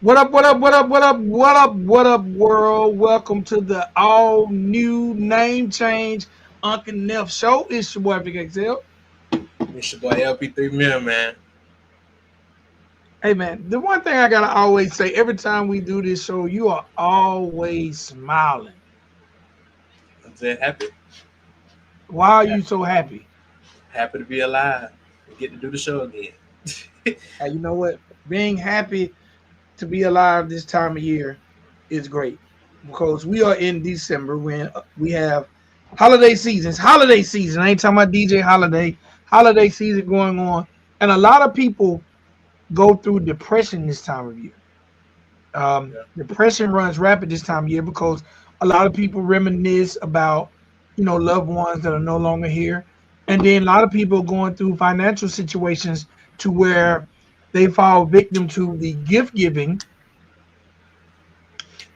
What up, what up, what up, what up, what up, what up, world? Welcome to the all new name change UNK and NEF show. It's your boy Big XL. It's your boy LP3 Mill, man. Hey man, the one thing I gotta always say every time we do this show, you are always smiling. I'm just happy. Why are you happy. so happy? Happy to be alive and get to do the show again. You know what? Being happy to be alive this time of year is great because we are in December when we have holiday seasons. Holiday season. I ain't talking about DJ Holiday. Holiday season going on, and a lot of people go through depression this time of year. Yeah. Depression runs rapid this time of year because a lot of people reminisce about loved ones that are no longer here, and then a lot of people going through financial situations to where they fall victim to the gift giving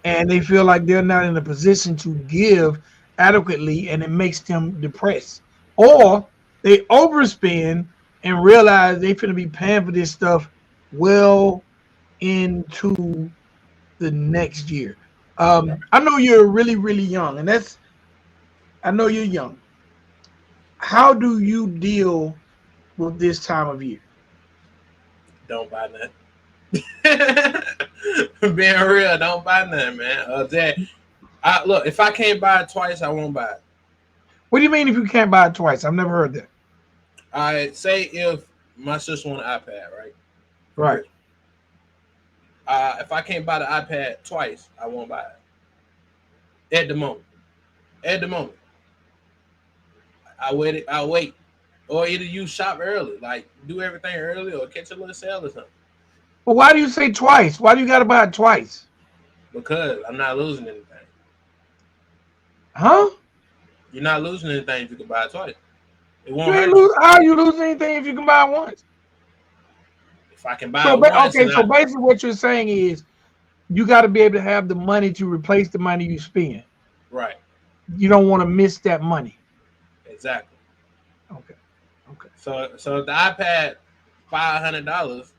and they feel like they're not in a position to give adequately and it makes them depressed. Or they overspend and realize they finna be paying for this stuff well into the next year. Yeah. I know you're really, really young, and I know you're young. How do you deal with this time of year? Don't buy nothing. Being real, don't buy nothing, man. Look, if I can't buy it twice, I won't buy it. What do you mean if you can't buy it twice? I've never heard that. I say if my sister want an iPad, right, for Right. Christmas. If I can't buy the iPad twice, I won't buy it. At the moment. At the moment. I wait. I wait. Or either you shop early, like do everything early, or catch a little sale or something. But why do you say twice? Why do you got to buy it twice? Because I'm not losing anything. Huh? You're not losing anything if you can buy it twice. It You won't ain't hurt you. lose. How you lose anything if you can buy it once? If I can buy it once Okay. and So I basically, what you're saying is you got to be able to have the money to replace the money you spend. right, You don't want to miss that money. exactly. Okay. Okay. So if the iPad $500,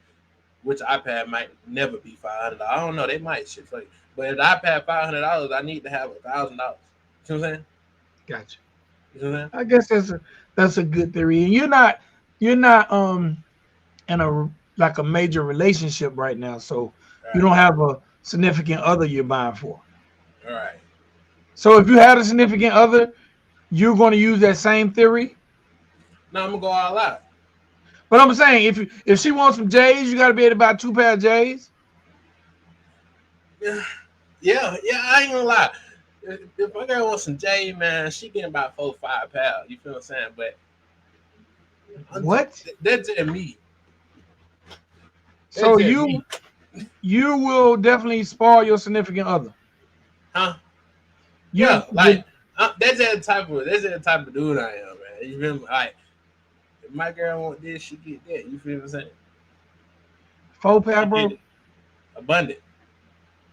which iPad might never be $500. I don't know. They might shit for you. But if the iPad $500, I need to have $1,000. You know what I'm saying? Gotcha. You know what I'm I guess that's a good theory. And you're not in a like a major relationship right now, so you saying? don't have a significant other you're buying for. All right. So if you had a significant other, you're going to use that same theory. Now I'm gonna go all out. But I'm saying if she wants some J's, you got to be able to buy two pair of J's. Yeah, yeah. I ain't gonna lie. If my girl wants some J, man, she getting about 4 5 pounds. You feel what I'm saying? But What? that's just me. So That's just you me. you will definitely spoil your significant other. Huh? You Yeah, would like that's the type of dude I am, man. You feel me? Like if my girl want this, she get that. You feel what I'm saying? four pair, She get bro. it abundant,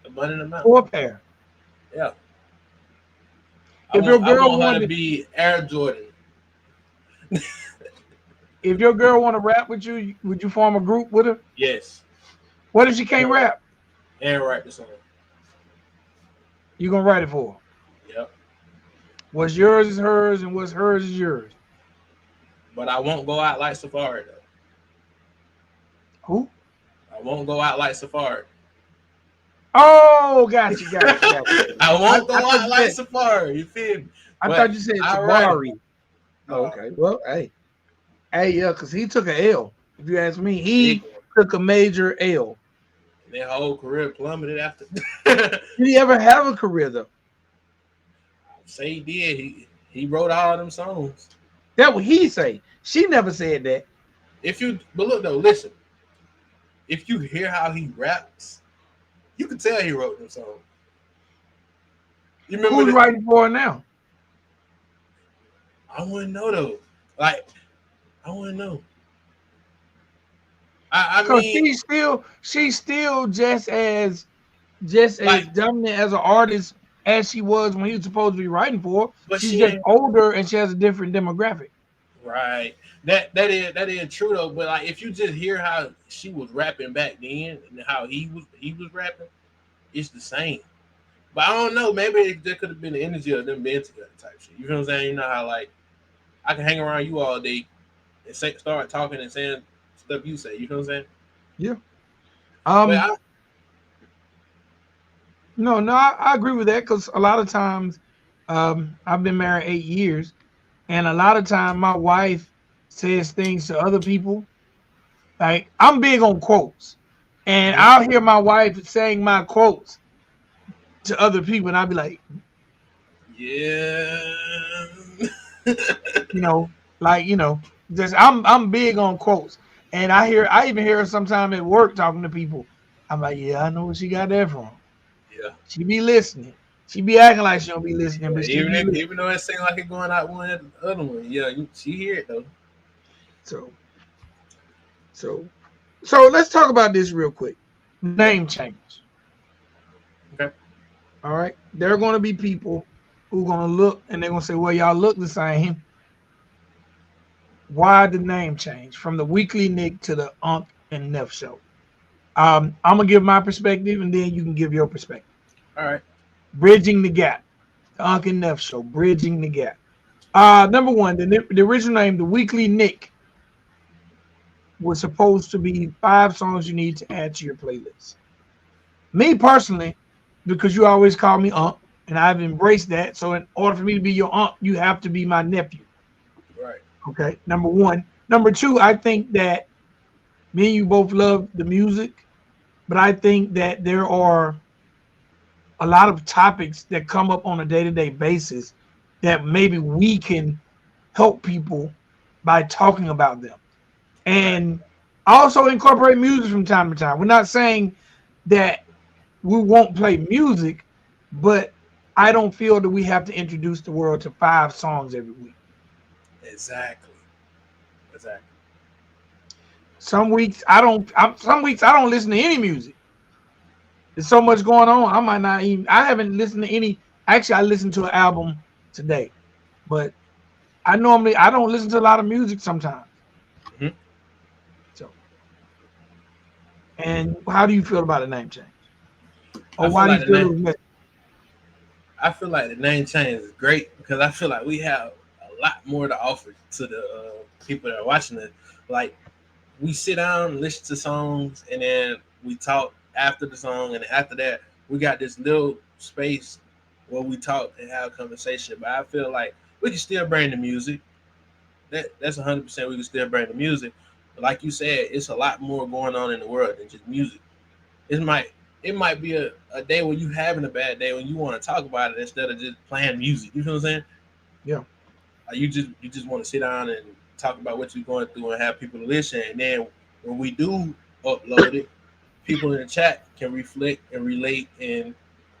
abundant amount. Four pair. Yeah. If your I girl want her to wanted, be Air Jordan. if your girl want to rap with you, would you form a group with her? Yes. What if she can't And rap? write the song. You gonna write it for her. Yep. What's yours is hers, and what's hers is yours. But I won't go out like Safari though. Who? I won't go out like Safari. Oh, got you, got you, got you. I I, won't I go thought out you like said Safari. You feel me? I thought But you said I write it. Tabari. Oh, No, okay. Well, hey, yeah, because he took a L. If you ask me, big he one. took a major L. Their whole career plummeted after. Did he ever have a career though? Say he did. He wrote all them songs. That what he say. She never said that. But look though, listen. If you hear how he raps, you can tell he wrote them songs. You remember Who's that? writing for her now? I want to know though. Like I want to know. I Because mean, she's still just as like, dominant as an artist as she was when he was supposed to be writing for her. but She's she just ain't. older and she has a different demographic. Right. That is true though. But like, if you just hear how she was rapping back then and how he was rapping, it's the same. But I don't know. Maybe there could have been the energy of them being together type shit. You feel what I'm saying? You know how like I can hang around you all day and start talking and saying stuff you say. You feel what I'm saying? Yeah. But Um. No, no, I agree with that because a lot of times, I've been married 8 years, and a lot of time my wife says things to other people. Like I'm big on quotes, and Mhm. I'll hear my wife saying my quotes to other people, and I'll be like, Yeah. you know, like just I'm big on quotes, and I even hear her sometime at work talking to people. I'm like, yeah, I know where she got that from. Yeah. She be listening. She be acting like she don't be listening, Yeah. but she be listening. Even though it seems like it's going out one at the other one, yeah, she hear it though. So so so let's talk about this real quick. Okay. Name change. Okay. All right. There are gonna be people who gonna look and they're gonna say, well, y'all look the same. Why the name change from the Weekly Nick to the UNK and NEF show? I'm gonna give my perspective and then you can give your perspective. All right. Bridging the gap. The UNK and NEF show, bridging the gap. Number one, the original name, the Weekly Nick, was supposed to be 5 songs you need to add to your playlist. Me personally, because you always call me Unc, and I've embraced that. So in order for me to be your Unc, you have to be my nephew. Right. Okay. Number one. Number two, I think that me and you both love the music, but I think that there are a lot of topics that come up on a day-to-day basis that maybe we can help people by talking about them. Right. And also incorporate music from time to time. We're not saying that we won't play music, but I don't feel that we have to introduce the world to 5 songs every week. Exactly. Exactly. Some weeks I don't listen to any music. There's so much going on. I might not even. I haven't listened to any. Actually, I listened to an album today, but I don't listen to a lot of music sometimes. Hmm. So, and how do you feel about a name change, I or feel why do like you the feel name. it was missing? I feel like the name change is great because I feel like we have a lot more to offer to the people that are watching it. Like we sit down and listen to songs, and then we talk after the song, and after that, we got this little space where we talk and have a conversation. But I feel like we can still bring the music. That's 100%. We can still bring the music. But like you said, it's a lot more going on in the world than just music. It might be a day when you having a bad day when you want to talk about it instead of just playing music. You feel what I'm saying? Yeah, You just want to sit down and talk about what you're going through and have people to listen. And then when we do upload it, people in the chat can reflect and relate and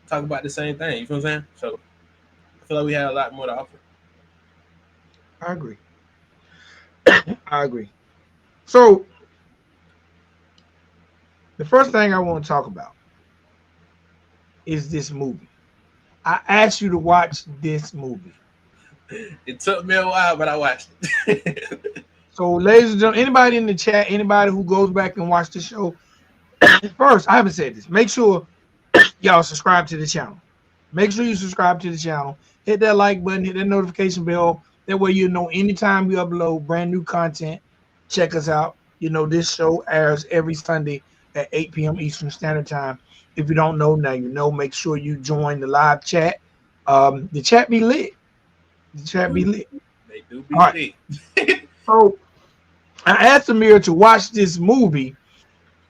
talk about the same thing. You feel what I'm saying? So I feel like we have a lot more to offer. I agree. I agree. So the first thing I want to talk about is this movie. I asked you to watch this movie. It took me a while, but I watched it. So, ladies and gentlemen, anybody in the chat, anybody who goes back and watch the show, first, I haven't said this. Make sure y'all subscribe to the channel. Make sure you subscribe to the channel. Hit that like button, hit that notification bell. That way you know anytime we upload brand new content, check us out. This show airs every Sunday at 8 p.m. Eastern Standard Time. If you don't know, now you know. Make sure you join the live chat. The chat be lit. The chat be lit. They do All be right. lit. So I asked Amir to watch this movie.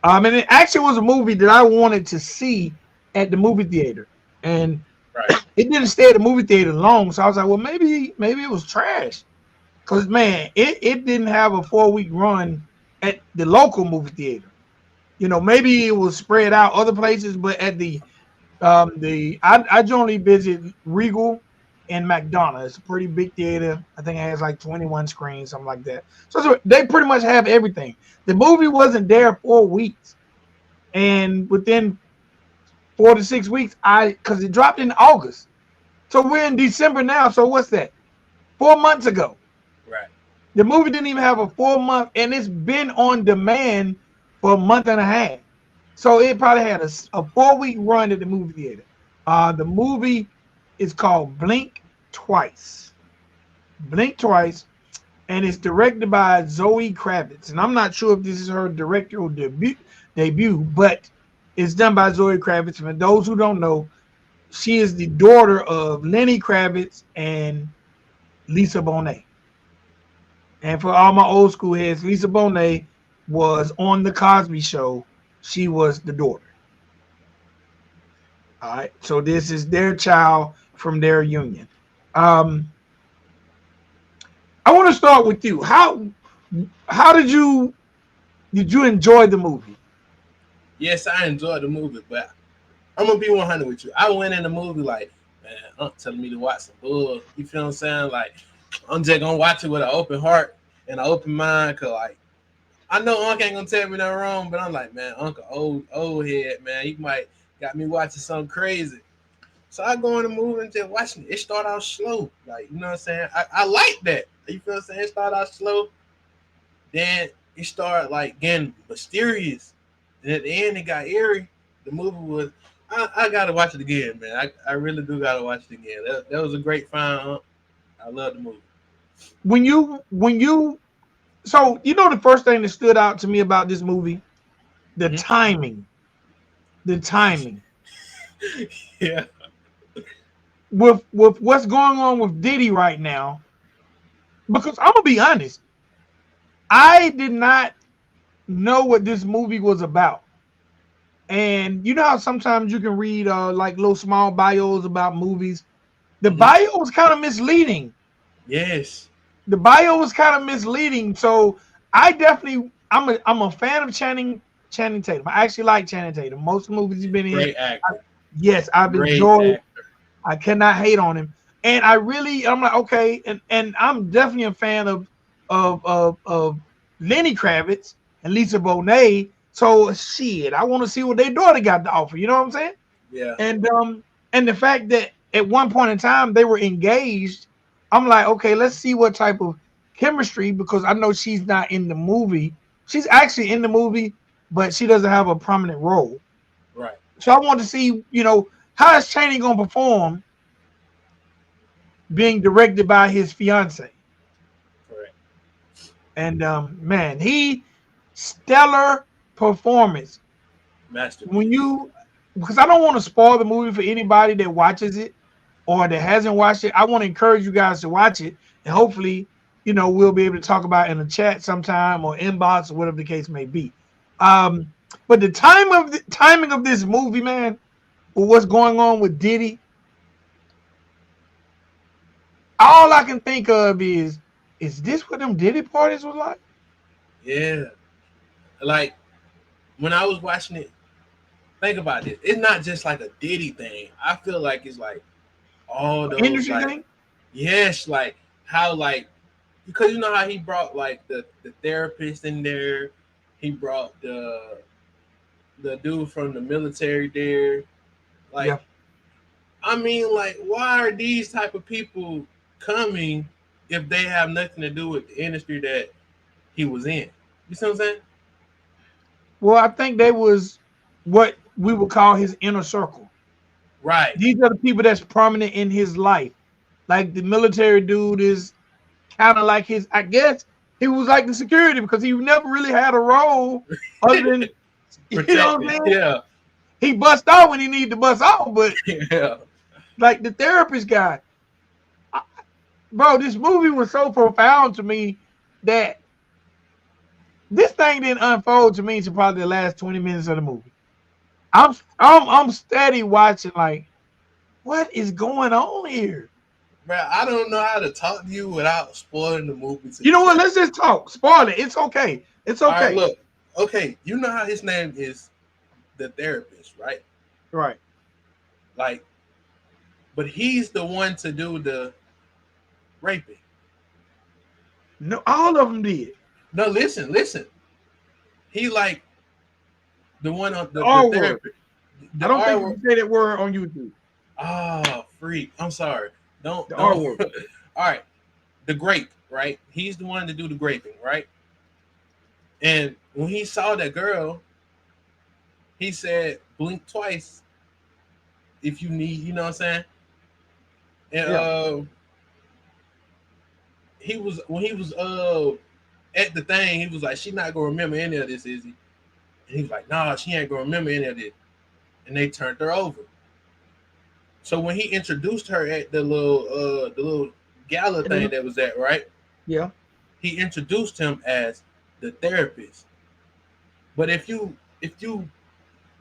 And it actually was a movie that I wanted to see at the movie theater. And Right. it didn't stay at the movie theater long. So I was like, well, maybe it was trash. Because man, it didn't have a 4 week run at the local movie theater. Maybe it was spread out other places, but at I generally visit Regal and McDonough. It's a pretty big theater. I think it has like 21 screens, something like that. So they pretty much have everything. The movie wasn't there 4 weeks, and within 4 to 6 weeks, because it dropped in August, so we're in December now. So what's that? 4 months ago. Right. The movie didn't even have a full month, and it's been on demand for a month and a half. So it probably had a 4 week run at the movie theater. The movie is called Blink Twice. Blink Twice, and it's directed by Zoe Kravitz. And I'm not sure if this is her directorial debut, but it's done by Zoe Kravitz. For those who don't know, she is the daughter of Lenny Kravitz and Lisa Bonet. And for all my old school heads, Lisa Bonet was on the Cosby Show. She was the daughter. All right. So this is their child from their union. Um, I want to start with you. How did you enjoy the movie? Yes, I enjoyed the movie, but I'm gonna be 100 with you. I went in the movie like, man, Unc telling me to watch some bull. You feel what I'm saying? Like, I'm just gonna watch it with an open heart and an open mind, cause like I know Unc ain't gonna tell me nothing wrong, but I'm like, man, Uncle old head, man. He might got me watching something crazy. So I go in the movie and just watching it. It start out slow. Like, you know what I'm saying? I like that. You feel what I'm saying? It start out slow. Then it started like getting mysterious. And at the end it got eerie. The movie was I gotta watch it again, man. I really do gotta watch it again. That was a great find. I love the movie. When you so you know the first thing that stood out to me about this movie, the Mm-hmm. timing, the timing Yeah. with what's going on with Diddy right now. Because I'm gonna be honest, I did not know what this movie was about. And you know how sometimes you can read like little small bios about movies. The Mm-hmm. bio was kind of misleading. Yes. The bio was kind of misleading. So I'm a fan of Channing Tatum. I actually like Channing Tatum. Most movies he's been in. Great actor. Yes, I've Great enjoyed. actor. I cannot hate on him. And I'm like, okay, and I'm definitely a fan of Lenny Kravitz and Lisa Bonet. So shit, I want to see what their daughter got to offer. You know what I'm saying? Yeah. And the fact that at one point in time they were engaged, I'm like, okay, let's see what type of chemistry, because I know she's not in the movie. She's actually in the movie, but she doesn't have a prominent role. Right. So I want to see, how is Channing gonna perform being directed by his fiance. Correct. And man, he stellar performance. When Masterpiece. you Because I don't want to spoil the movie for anybody that watches it or that hasn't watched it. I want to encourage you guys to watch it, and hopefully, we'll be able to talk about it in a chat sometime or inbox or whatever the case may be. But the timing of this movie, man, with what's going on with Diddy, all I can think of is this what them Diddy parties was like? Yeah. Like when I was watching it, think about it. It's not just like a Diddy thing. I feel like it's like all those Industry like thing? yes, like how like because you know how he brought like the therapist in there, he brought the dude from the military there. Yeah. Like I mean, like why are these type of people coming if they have nothing to do with the industry that he was in? You see what I'm saying? Well, I think they was what we would call his inner circle. Right. These are the people that's prominent in his life. Like the military dude is kind of like his, I guess he was like the security because he never really had a role other than, what I'm Protected. saying? Yeah. He bust out when he needed to bust out, but Yeah. like the therapist guy, I, bro, this movie was so profound to me that this thing didn't unfold to me until probably the last 20 minutes of the movie. I'm steady watching like what is going on here? Bro, I don't know how to talk to you without spoiling the movie to You you, know what? bro. Let's just talk. Spoil it. It's okay. It's All right, okay. look. Okay, you know how his name is the therapist, right? Right. Like, but he's the one to do the raping. No, all of them did. No, listen. He like the one on The the R word. therapist. I The don't R think you word. can say that word on YouTube. Oh, freak. I'm sorry. The R Don't. word. All right. The grape, right? He's the one to do the graping, right? And when he saw that girl, he said, "Blink twice if you need." You know what I'm saying? And Yeah. he was when he was at the thing, he was like, "She not gonna remember any of this, is he?" And he was like, "Nah, she ain't gonna remember any of this." And they turned her over. So when he introduced her at the little gala thing that was at, right? Yeah. He introduced him as the therapist. But if you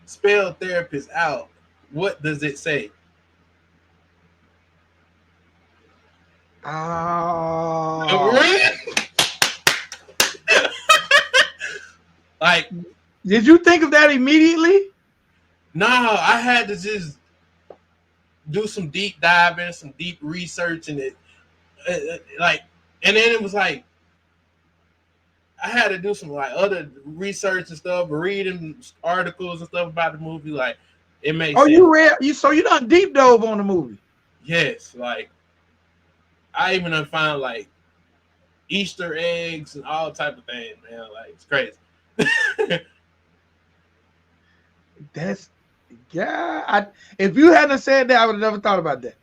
spell therapist out, what does it say? Oh. Like, Did you think of that immediately? no, I had to just do some deep diving, some deep research, and like, and then it was like I had to do some like other research and stuff, reading articles and stuff about the movie. Like, it makes Oh, sense. you done deep dove on the movie. Yes, like I even done found like Easter eggs and all type of things, man. Like, it's crazy. That's if you hadn't said that, I would have never thought about that.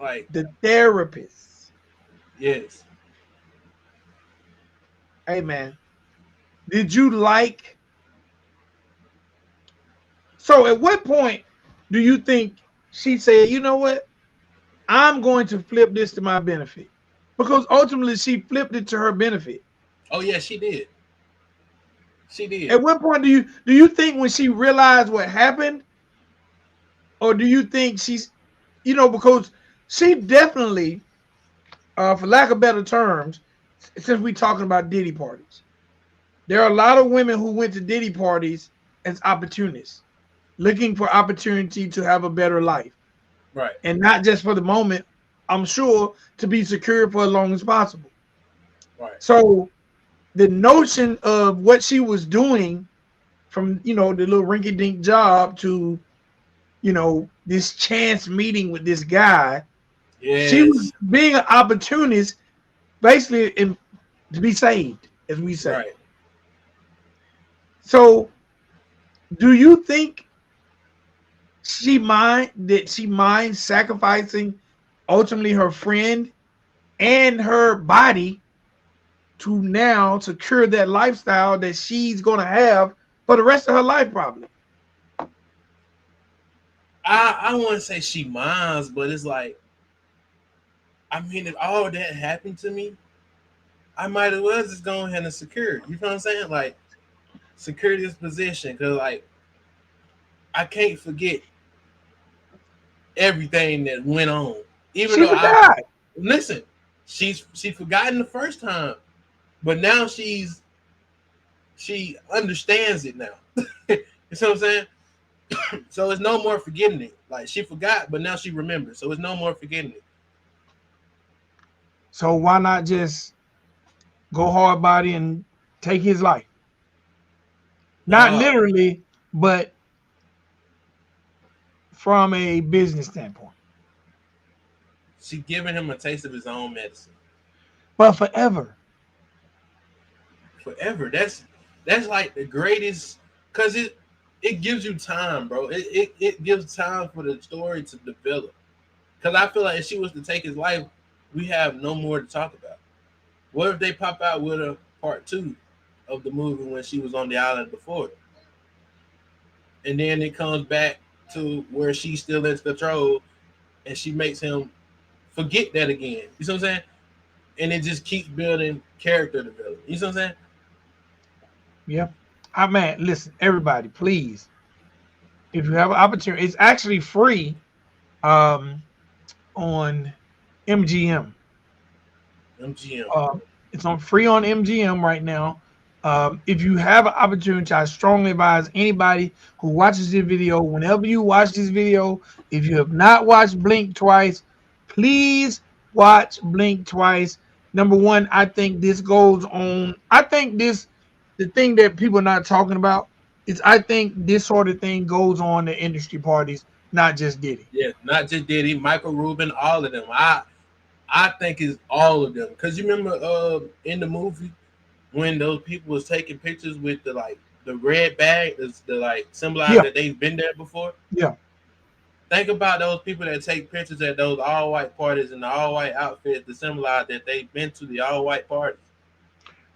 Like, The therapist. yes. Hey man, did you like? So at what point do you think she said, you know what? I'm going to flip this to my benefit? Because ultimately she flipped it to her benefit. Oh yeah, she did. She did. At what point do you think when she realized what happened, or do you think she's, because she definitely, for lack of better terms, since we're talking about Diddy parties, there are a lot of women who went to Diddy parties as opportunists, looking for opportunity to have a better life, Right. and not just for the moment. I'm sure to be secure for as long as possible. Right. So the notion of what she was doing, from the little rinky-dink job to this chance meeting with this guy, she was Yes. being an opportunist, basically, to be saved, as we say. Right. So do you think she mind sacrificing ultimately her friend and her body to now secure that lifestyle that she's going to have for the rest of her life, probably? I want to say she minds, but it's like, I mean, if all that happened to me, I might as well just go ahead and secure. You know what I'm saying? Like, secure this position, because like I can't forget everything that went on. Even She though I forgot. listen, she forgotten the first time, but now she understands it now. You see what I'm saying? So it's no more forgetting it. Like, she forgot, but now she remembers. So it's no more forgetting it. So why not just go hard body and take his life? Not No, literally, but from a business standpoint. she giving him a taste of his own medicine But forever. forever. That's like the greatest, because it gives you time, bro. It gives time for the story to develop. Because I feel like if she was to take his life, we have no more to talk about. What if they pop out with a part two of the movie when she was on the island before, and then it comes back to where she's still in control, and she makes him forget that again. You see what I'm saying? And it just keeps building character development. You see what I'm saying? Yeah. Man, listen, everybody, please, if you have an opportunity, it's actually free um, on MGM. MGM. It's on free on MGM right now. If you have an opportunity, I strongly advise anybody who watches this video, whenever you watch this video, if you have not watched Blink Twice, please watch Blink Twice. Number one, I think this goes on. The thing that people are not talking about is, I think this sort of thing goes on at industry parties, not just Diddy. Yeah, not just Diddy, Michael Rubin, all of them. I think it's all of them. Cause you remember in the movie when those people was taking pictures with the red bag is the like symbolize Yeah, that they've been there before. yeah. Think about those people that take pictures at those all white parties in the all white outfits to symbolize that they've been to the all white parties.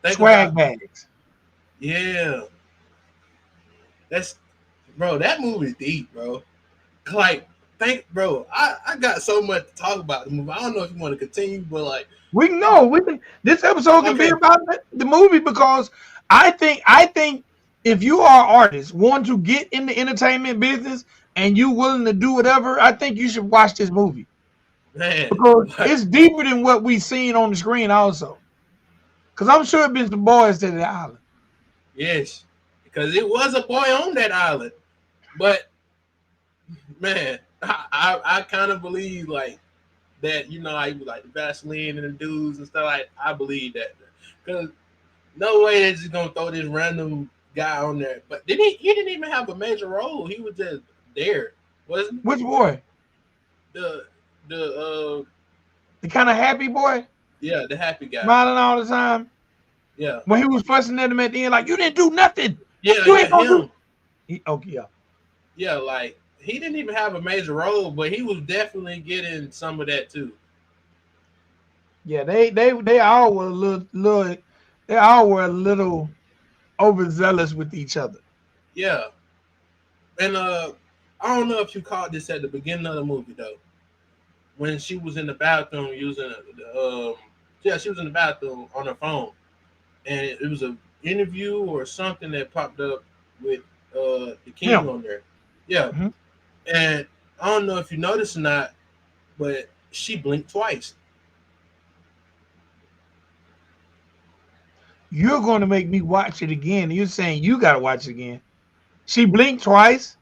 Think Swag about bags. yeah, that's bro. That movie's deep, bro. Like think, bro. I got so much to talk about the movie. I don't know if you want to continue, but like We can it, know. We can. This episode can be okay, about the movie because I think if you are an artist, want to get in the entertainment business, and you willing to do whatever, I think you should watch this movie man. because Like it's deeper than what we seen on the screen. Also, because I'm sure it been some boys to the island. yes, because it was a boy on that island, but man, I kind of believe like that. You know, I like the Vaseline and the dudes and stuff. Like I believe that because no way they're just gonna throw this random guy on there. But did he? He didn't even have a major role. He was just there, wasn't Which boy? he? The The kind of happy boy, yeah, the happy guy. smiling all the time. Yeah, When he was fussing at him at the end, like you didn't do nothing. yeah, You yeah. ain't gonna do. Him. Okay, yeah. Yeah, like he didn't even have a major role, but he was definitely getting some of that too. Yeah, they all were a little they all were a little overzealous with each other. Yeah, and I don't know if you caught this at the beginning of the movie though, when she was in the bathroom using yeah, she was in the bathroom on her phone, and it was a interview or something that popped up with the king Him. on there. Yeah, Mhm. and I don't know if you noticed or not, but she blinked twice. You're going to make me watch it again. You're saying you got to watch it again. She blinked twice.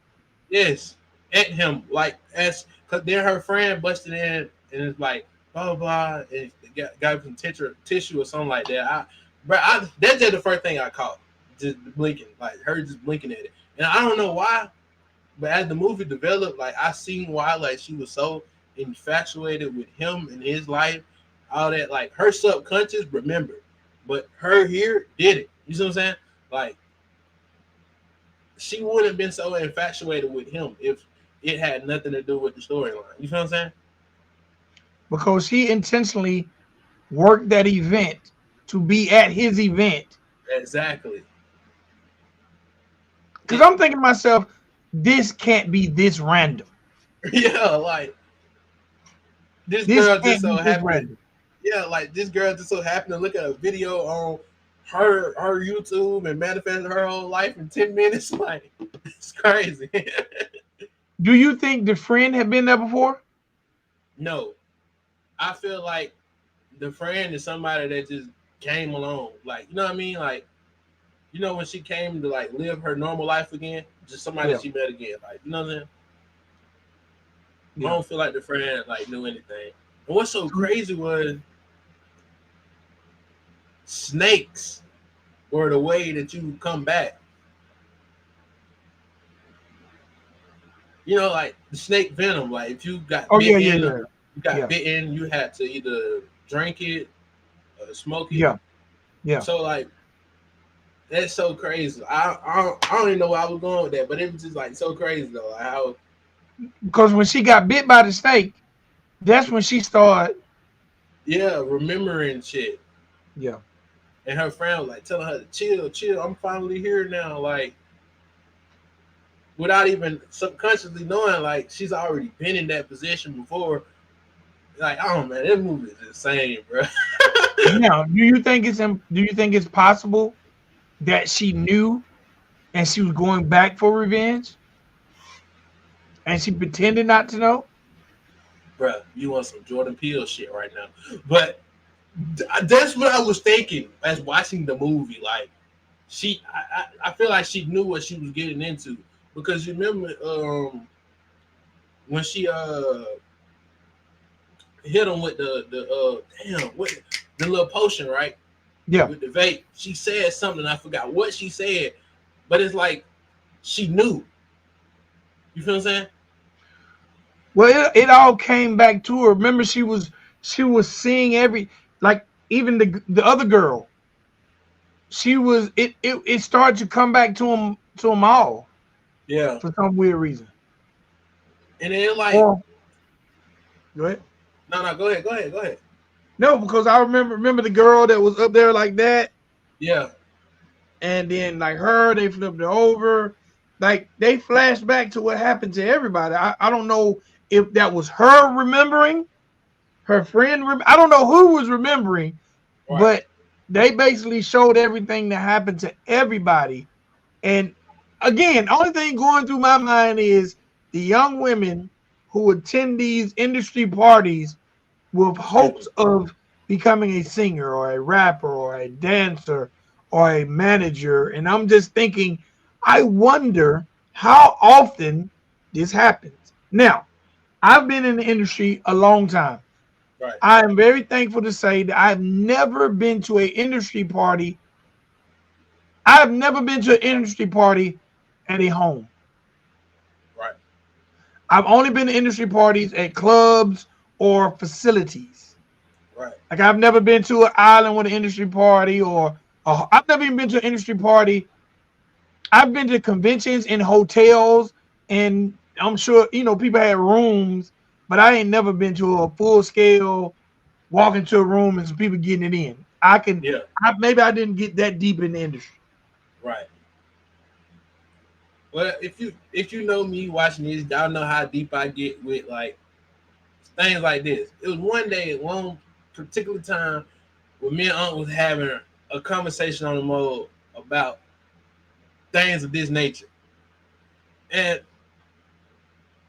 Yes, at him like as because then her friend busted in and it's like blah blah blah and got some tissue or something like that. That's just the first thing I caught, just blinking, like her just blinking at it, and I don't know why, but as the movie developed, like I seen why like she was so infatuated with him and his life, all that like her subconscious remembered, but her here did it. You see what I'm saying? Like she wouldn't have been so infatuated with him if it had nothing to do with the storyline. You feel what I'm saying? Because he intentionally worked that event to be at his event. Exactly. Because It, I'm thinking to myself, this can't be this random. yeah, like this This girl just can't so be this happened. random. Yeah, like this girl just so happened to look at a video on her YouTube and manifested her whole life in 10 minutes. Like it's crazy. Do you think the friend had been there before? No, I feel like the friend is somebody that just came along. Like you know what I mean? Like you know when she came to like live her normal life again, just somebody Yeah, she met again. Like you know what I'm saying? I yeah. don't feel like the friend like knew anything. And what's so crazy was snakes were the way that you come back. You know, like the snake venom. Like if you got Oh yeah, yeah, bitten, yeah, yeah, you had to either drink it or smoke it. yeah, yeah. So like that's so crazy. I don't even know where I was going with that, but it was just like so crazy though. Like how Because when she got bit by the snake, that's when she started. yeah, remembering shit. Yeah, And her friend was like telling her to chill, chill. I'm finally here now. Like without even subconsciously knowing, like she's already been in that position before. Like, oh man, this movie is insane, bro. now, do you think it's possible that she knew and she was going back for revenge and she pretended not to know? Bro, you want some Jordan Peele shit right now. But that's what I was thinking as watching the movie. Like, I feel like she knew what she was getting into. Because you remember when she hit him with the damn what the little potion, right? Yeah. With the vape, she said something. I forgot what she said, but it's like she knew. You feel what I'm saying? Well, it all came back to her. Remember, she was seeing like even the other girl. She was it started to come back to them all Yeah, for some weird reason. and then like, Or go ahead. no, no, go ahead, go ahead, go ahead. No, because I remember the girl that was up there like that, Yeah, and then like her, they flipped it over. Like they flashed back to what happened to everybody. I don't know if that was her remembering, her friend. I don't know who was remembering, right. but they basically showed everything that happened to everybody. And again, only thing going through my mind is the young women who attend these industry parties with hopes of becoming a singer or a rapper or a dancer or a manager. And I'm just thinking, I wonder how often this happens. Now, I've been in the industry a long time. Right, I am very thankful to say that I've never been to an industry party. I've never been to an industry party at a home. right, I've only been to industry parties at clubs or facilities. right, Like I've never been to an island with an industry party, or I've never even been to an industry party. I've been to conventions in hotels, and I'm sure people had rooms, but I ain't never been to a full scale walk into a room and some people getting it in. yeah, Maybe I didn't get that deep in the industry. right. Well, if you know me watching this, y'all know how deep I get with like things like this. It was one day, one particular time, when me and Unc was having a conversation on the mode about things of this nature, and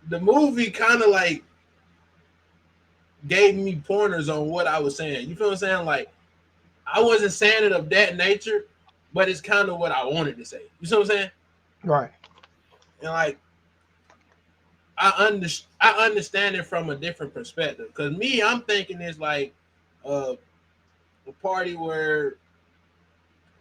the movie kind of like gave me pointers on what I was saying. You feel what I'm saying? Like I wasn't saying it of that nature, but it's kind of what I wanted to say. You see what I'm saying? Right. And like I understand it from a different perspective. Cause me, I'm thinking it's like uh, a party where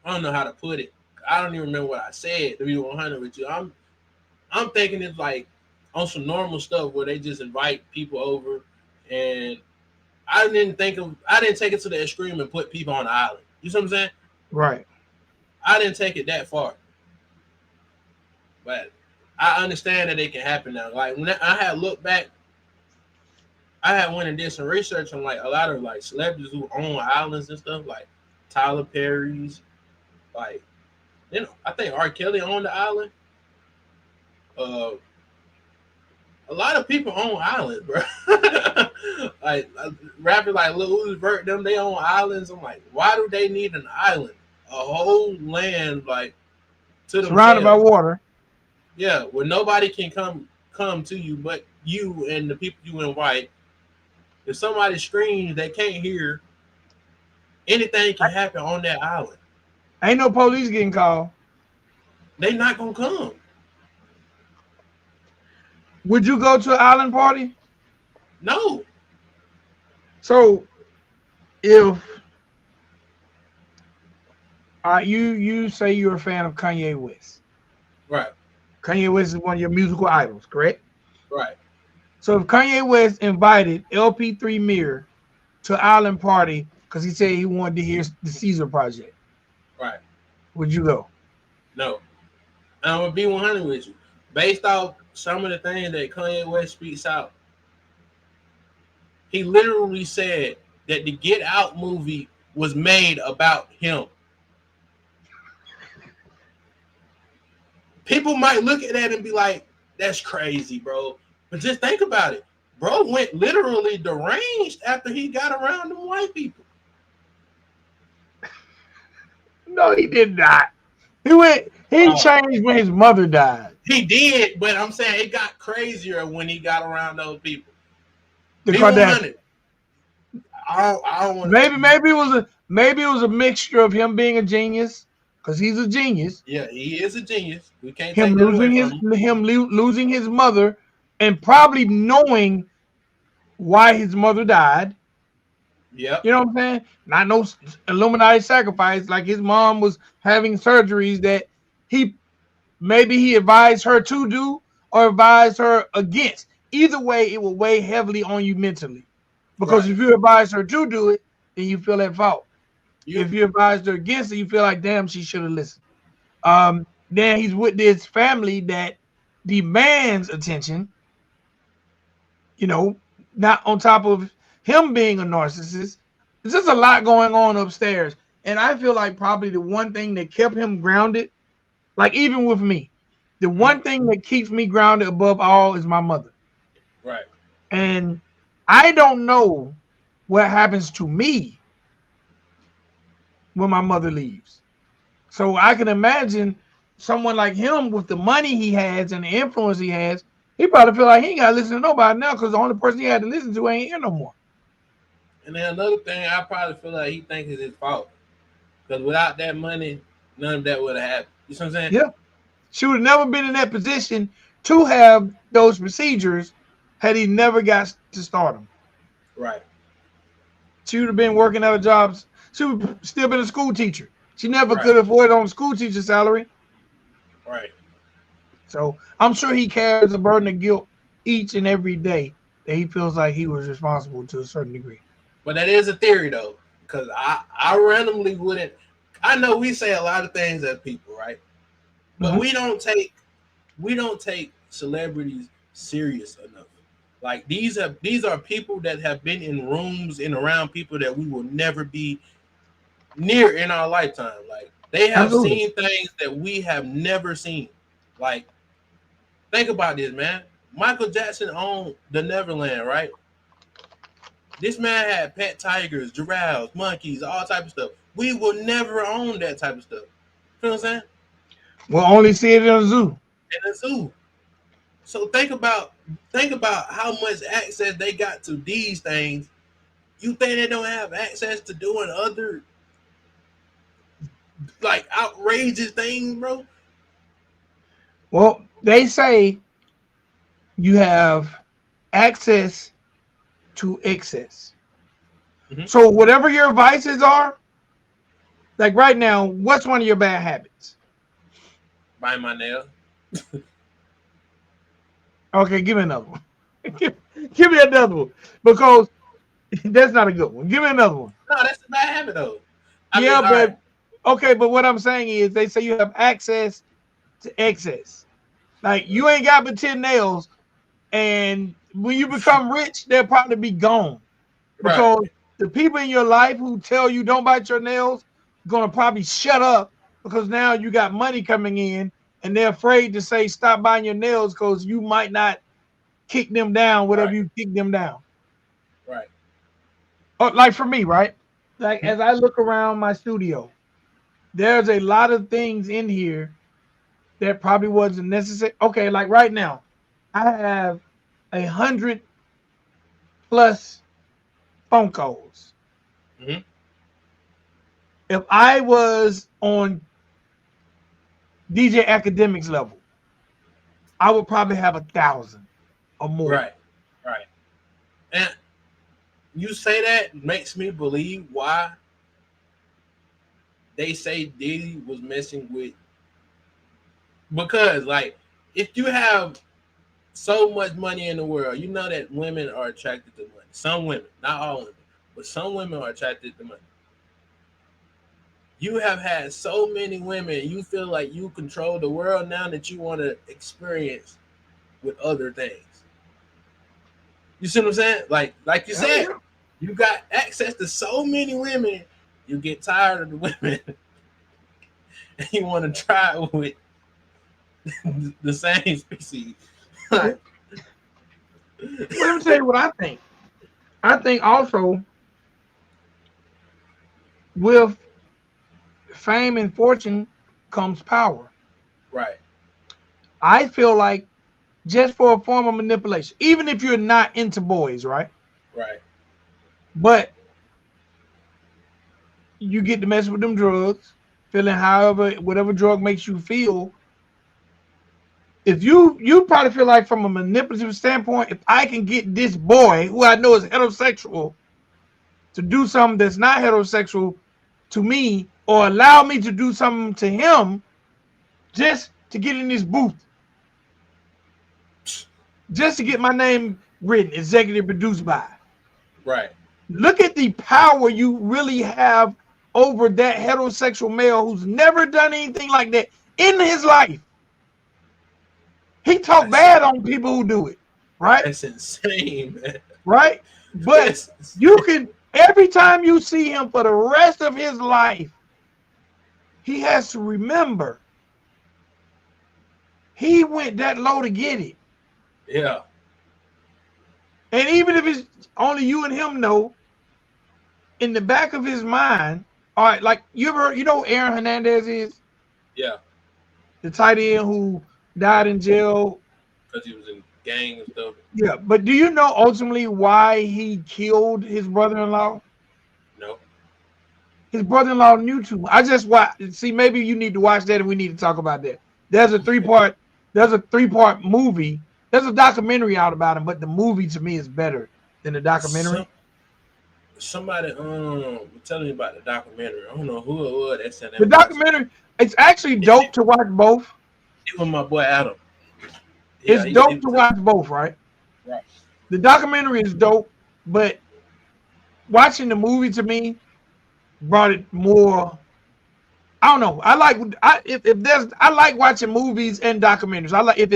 I don't know how to put it. I don't even remember what I said to be 100 with you. I'm thinking it's like on some normal stuff where they just invite people over, and I didn't take it to the extreme and put people on the island. You see what I'm saying? Right. I didn't take it that far, but I understand that it can happen now. Like when I had looked back, I had went and did some research on like a lot of like celebrities who own islands and stuff, like Tyler Perry's, like I think R. Kelly owned the island. Uh, a lot of people own islands, bro. like rappers like Lil Uzi Vert, them they own islands. I'm like, why do they need an island? A whole land like to Surrounded by themselves. water. Yeah, where nobody can come to you but you and the people you invite. If somebody screams, they can't hear. Anything can happen on that island. Ain't no police getting called. They not gonna come. Would you go to an island party? No. So if you say you're a fan of Kanye West. Right. Kanye West is one of your musical idols, correct? Right. So if Kanye West invited LP3 Mirror to Island Party because he said he wanted to hear the Caesar Project, Right. would you go? No. I'm gonna be 100 with you. Based off some of the things that Kanye West speaks out, he literally said that the Get Out movie was made about him. People might look at that and be like, that's crazy, bro. But just think about it. Bro went literally deranged after he got around them white people. No, he did not. He Uh, changed when his mother died. he did, but I'm saying it got crazier when he got around those people. The Be Kardashians. 100. I don't want to. Maybe it was a mixture of him being a genius because he's a genius. Yeah, he is a genius. We can't Him take that away losing from him. losing his mother, and probably knowing why his mother died. Yep. You know what I'm saying? Not no Illuminati sacrifice. Like his mom was having surgeries that he maybe he advised her to do or advised her against. Either way, it will weigh heavily on you mentally. Because Right. if you advise her to do it, then you feel at fault. You If you advised her against it, you feel like, damn, she should have listened. Then he's with this family that demands attention, you know, not on top of him being a narcissist. There's just a lot going on upstairs. And I feel like probably the one thing that kept him grounded, like even with me, the mhm. one thing that keeps me grounded above all is my mother. Right. And I don't know what happens to me when my mother leaves. So I can imagine someone like him with the money he has and the influence he has, he probably feel like he ain't got to listen to nobody now because the only person he had to listen to ain't here no more. And then another thing, I probably feel like he thinks is his fault because without that money, none of that would have happened. You see what I'm saying? Yeah. She would have never been in that position to have those procedures had he never got to stardom. Right. She would have been working at a job. She would have still been a school teacher. She never Right. could afford on school teacher salary. Right. So I'm sure he carries a burden of guilt each and every day that he feels like he was responsible to a certain degree. But that is a theory though, because I randomly wouldn't. I know we say a lot of things as people, right? But Mm-hmm. we don't take celebrities serious enough. Like these are people that have been in rooms and around people that we will never be near in our lifetime. Like they have Absolutely. seen things that we have never seen. Like think about this, man. Michael Jackson owned the Neverland, right? This man had pet tigers, giraffes, monkeys, all type of stuff. We will never own that type of stuff. You know what I'm saying? We'll only see it in a zoo. In a zoo. So think about how much access they got to these things. You think they don't have access to doing other like outrageous things, bro? Well, they say you have access to excess. Mm-hmm. So whatever your vices are, like right now, what's one of your bad habits? Buying my nails. Okay, give me another one. give me another one because that's not a good one. Give me another one. No, that's a bad habit though. I mean, Yeah, all right, but okay, but what I'm saying is they say you have access to excess. Like you ain't got but 10 nails, and when you become rich, they'll probably be gone. right, Because the people in your life who tell you don't bite your nails gonna probably shut up because now you got money coming in and they're afraid to say stop biting your nails because you might not kick them down, whatever right, you kick them down. right. Like for me, right? Like Mhm. as I look around my studio, there's a lot of things in here that probably wasn't necessary. Okay, like right now, I have 100+ phone calls. Mhm. If I was on DJ Academics level, I would probably have 1,000 or more. Right, right. And you say that makes me believe why they say Diddy was messing with because like if you have so much money in the world, you know that women are attracted to money. Some women, not all women, but some women are attracted to money. You have had so many women, you feel like you control the world now that you want to experience with other things. You see what I'm saying? Like you Hell said, yeah. you got access to so many women, you get tired of the women and you want to try with the same species. Well, Like, let me tell you what I think. I think also with fame and fortune comes power. right, I feel like just for a form of manipulation, even if you're not into boys, right? right, But you get to mess with them drugs, feeling however, whatever drug makes you feel. If you probably feel like from a manipulative standpoint, if I can get this boy who I know is heterosexual to do something that's not heterosexual to me, or allow me to do something to him just to get in this booth, just to get my name written, executive produced by. Right. Look at the power you really have over that heterosexual male who's never done anything like that in his life. He talk That's bad on people who do it, right? that's insane, man. Right? But That's you can, every time you see him for the rest of his life, he has to remember he went that low to get it. yeah. And even if it's only you and him know, in the back of his mind, all right, like you know who Aaron Hernandez is? Yeah. The tight end who died in jail. Because he was in gang and stuff. Yeah, but do you know ultimately why he killed his brother-in-law? No. His brother-in-law knew too much. I just watched. See, maybe you need to watch that, and we need to talk about that. There's a three-part. There's a three-part movie. There's a documentary out about him, but the movie to me is better than the documentary. Somebody was telling me about the documentary. I don't know who it was that said The that was. documentary, it's actually dope to watch both. It was my boy Adam. Yeah, It's he dope was to watch both, right? right. The documentary is dope, but watching the movie to me brought it more. I don't know. If there's I like watching movies and documentaries. I like if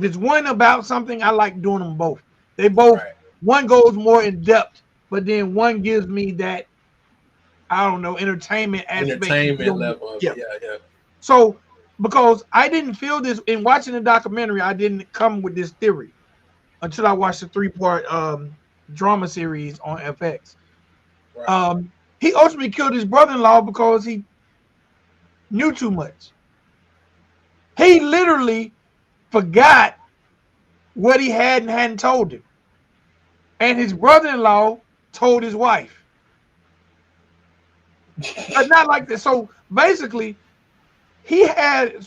it's one about something, I like doing them both. They both Right. one goes more in depth, but then one gives me that I don't know entertainment aspect. Entertainment level of Yeah. it. Yeah, yeah. So because I didn't feel this in watching the documentary, I didn't come with this theory until I watched the three-part drama series on FX. Right. He ultimately killed his brother-in-law because he knew too much. He literally forgot what he had and hadn't told him. And his brother-in-law told his wife. But not like this. So basically, he liked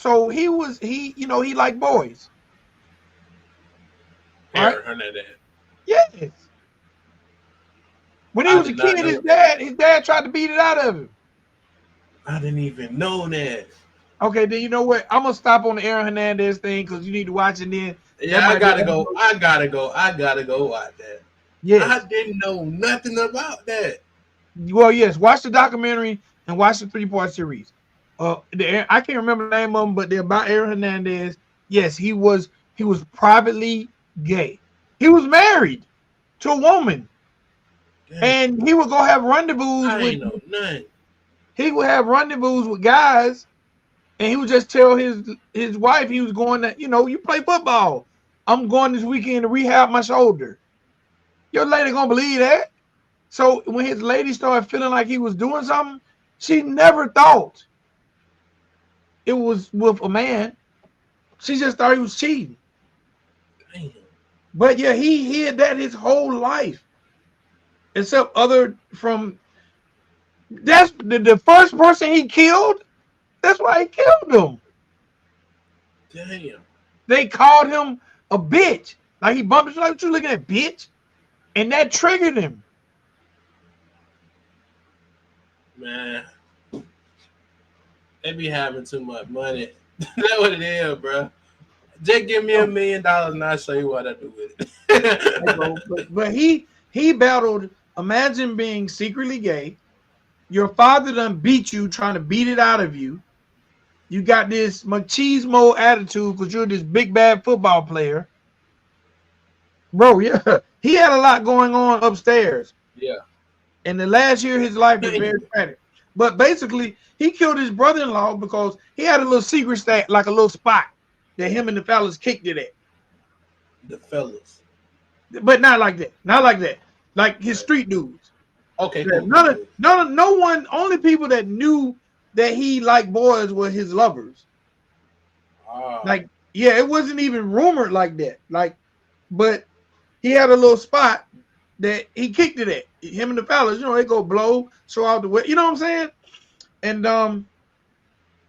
boys. Right? Aaron Hernandez. Yes. When he I was a did not kid, know. his dad tried to beat it out of him. I didn't even know that. Okay, then you know what? I'm gonna stop on the Aaron Hernandez thing because you need to watch it then. That Yeah, I might be gotta go. I gotta go. I gotta go watch that. I yes. didn't know nothing about that. Well, yes, watch the documentary and watch the three-part series. I can't remember the name of them, but they're about Aaron Hernandez. Yes, he was privately gay. He was married to a woman, Dang, and he would go have rendezvous I with. ain't know nothing. He would have rendezvous with guys, and he would just tell his wife he was going to. You play football. I'm going this weekend to rehab my shoulder. Your lady gonna believe that? So when his lady started feeling like he was doing something, she never thought it was with a man. She just thought he was cheating. Damn. But yeah, he hid that his whole life. Except other from that's the first person he killed. That's why he killed him. Damn. They called him a bitch. Like he bumped into like, what you looking at, bitch? And that triggered him. Man, they be having too much money. That's what it is, bro. Just give me $1 million and I'll show you what I do with it. But he battled. Imagine being secretly gay. Your father done beat you, trying to beat it out of you. You got this machismo attitude because you're this big bad football player, bro. Yeah, he had a lot going on upstairs. Yeah. And the last year of his life is very tragic. But basically, he killed his brother-in-law because he had a little secret stat, like a little spot that him and the fellas kicked it at. The fellas. But not like that. Not like that. Like his street dudes. Okay, Yeah, cool. no one. Only people that knew that he liked boys were his lovers. Like, yeah, it wasn't even rumored like that. Like, but he had a little spot that he kicked it at. Him and the fellas, they go blow, show out the way. You know what I'm saying? And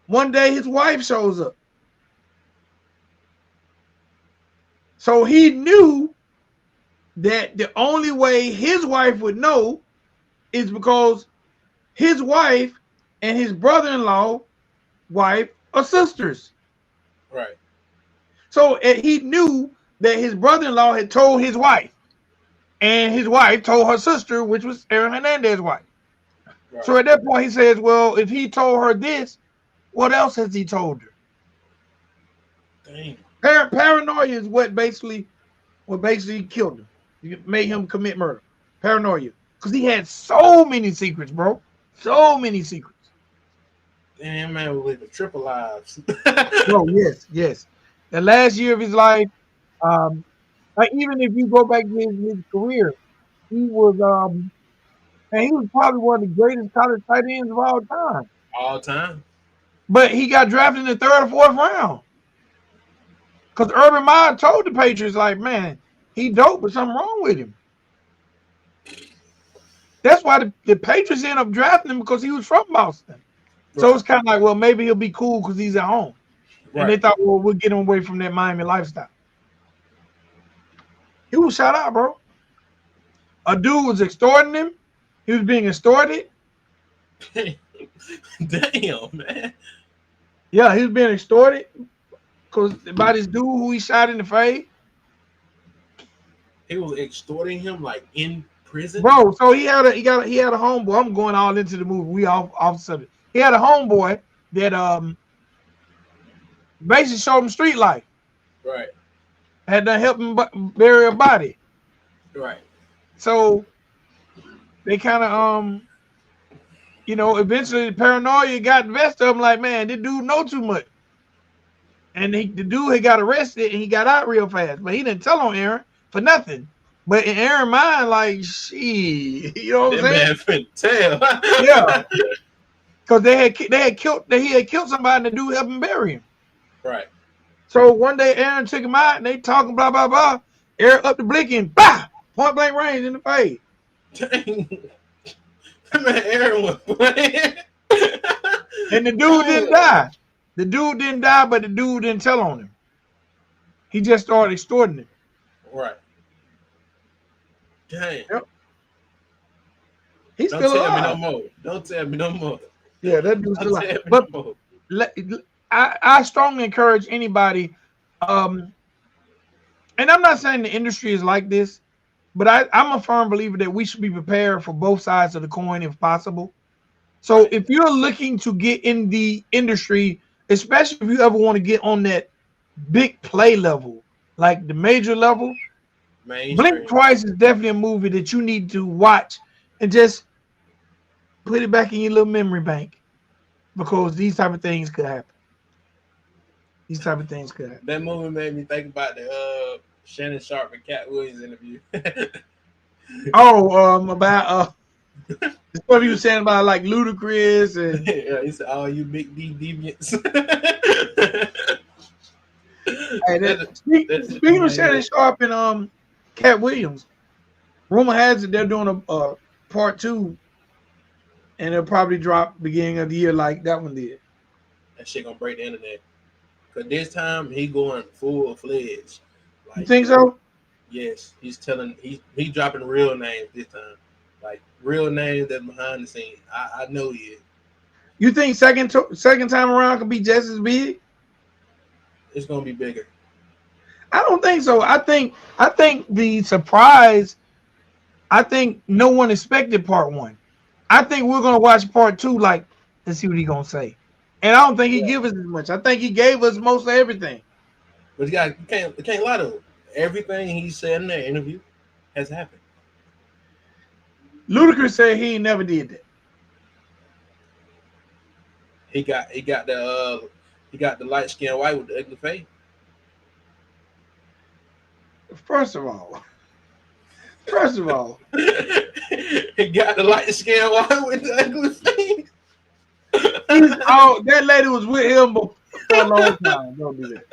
one day his wife shows up. So he knew that the only way his wife would know is because his wife and his brother-in-law wife are sisters. Right. So he knew that his brother-in-law had told his wife. And his wife told her sister, which was Aaron Hernandez's wife. Right. So at that point, he says, well, if he told her this, what else has he told her? Dang. Paranoia is what basically killed him. It made him commit murder. Paranoia. Because he had so many secrets, bro. So many secrets. Damn, man, we're living triple lives. Bro, yes. The last year of his life, um, like even if you go back to his career, he was and he was probably one of the greatest college tight ends of all time. All time. But he got drafted in the third or fourth round. Because Urban Meyer told the Patriots, like, man, he dope, but something wrong with him. That's why the Patriots ended up drafting him because he was from Boston. So Right. it's kind of like, well, maybe he'll be cool because he's at home. And they Right. thought, well, we'll get him away from that Miami lifestyle. He was shot out, bro. A dude was extorting him. He was being extorted. Damn, man. Yeah, he was being extorted because by this dude who he shot in the face. He was extorting him like in prison. Bro, so he had a homeboy. I'm going all into the movie. We off subject. He had a homeboy that basically showed him street life. Right. Had to help him bury a body. Right. So they kind of eventually the paranoia got the best of him. Like, man, this dude know too much. And the dude had got arrested and he got out real fast, but he didn't tell on Aaron for nothing. But in Aaron's mind, like, she, you know what I'm That saying? man finna tell. Yeah, because he had killed somebody and the dude helped him bury him. Right. So one day Aaron took him out and they talking blah blah blah. Aaron up the blick and bah, point blank range in the face. Dang. That man Aaron was playing. And the dude didn't die. The dude didn't die, but the dude didn't tell on him. He just started extorting him. Right. Dang. Yep. He's Don't still tell me alive. no more. Don't tell me no more. Yeah, that dude's Don't still tell alive. me But no more. I strongly encourage anybody, and I'm not saying the industry is like this, but I'm a firm believer that we should be prepared for both sides of the coin if possible. So Right. if you're looking to get in the industry, especially if you ever want to get on that big play level, like the major level, Blink Mainstream. Twice is definitely a movie that you need to watch and just put it back in your little memory bank because these type of things could happen. These type of things could happen. That movie made me think about the Shannon Sharp and Cat Williams interview. Oh, about the stuff you were saying about like Ludacris and Yeah, he said, "All you big D deviants." hey, speaking of Shannon Sharp and Cat Williams, rumor has it they're doing a part 2, and it'll probably drop beginning of the year like that one did. That shit gonna break the internet. Cause this time he going full fledged. You Like, think so? yes, he's dropping real names this time. Like real names that's behind the scenes. I know he is. You think second time around could be just as big? It's gonna be bigger. I don't think so. I think the surprise. I think no one expected part 1. I think we're gonna watch part 2. Like, let's see what he's gonna say. And I don't think he Yeah. gave us as much. I think he gave us most of everything. But you can't lie to him. Everything he said in that interview has happened. Ludacris said he ain't never did that. He got the light skinned white with the ugly face. First of all, He got the light skinned white with the ugly face. that lady was with him for a long time. Don't do that.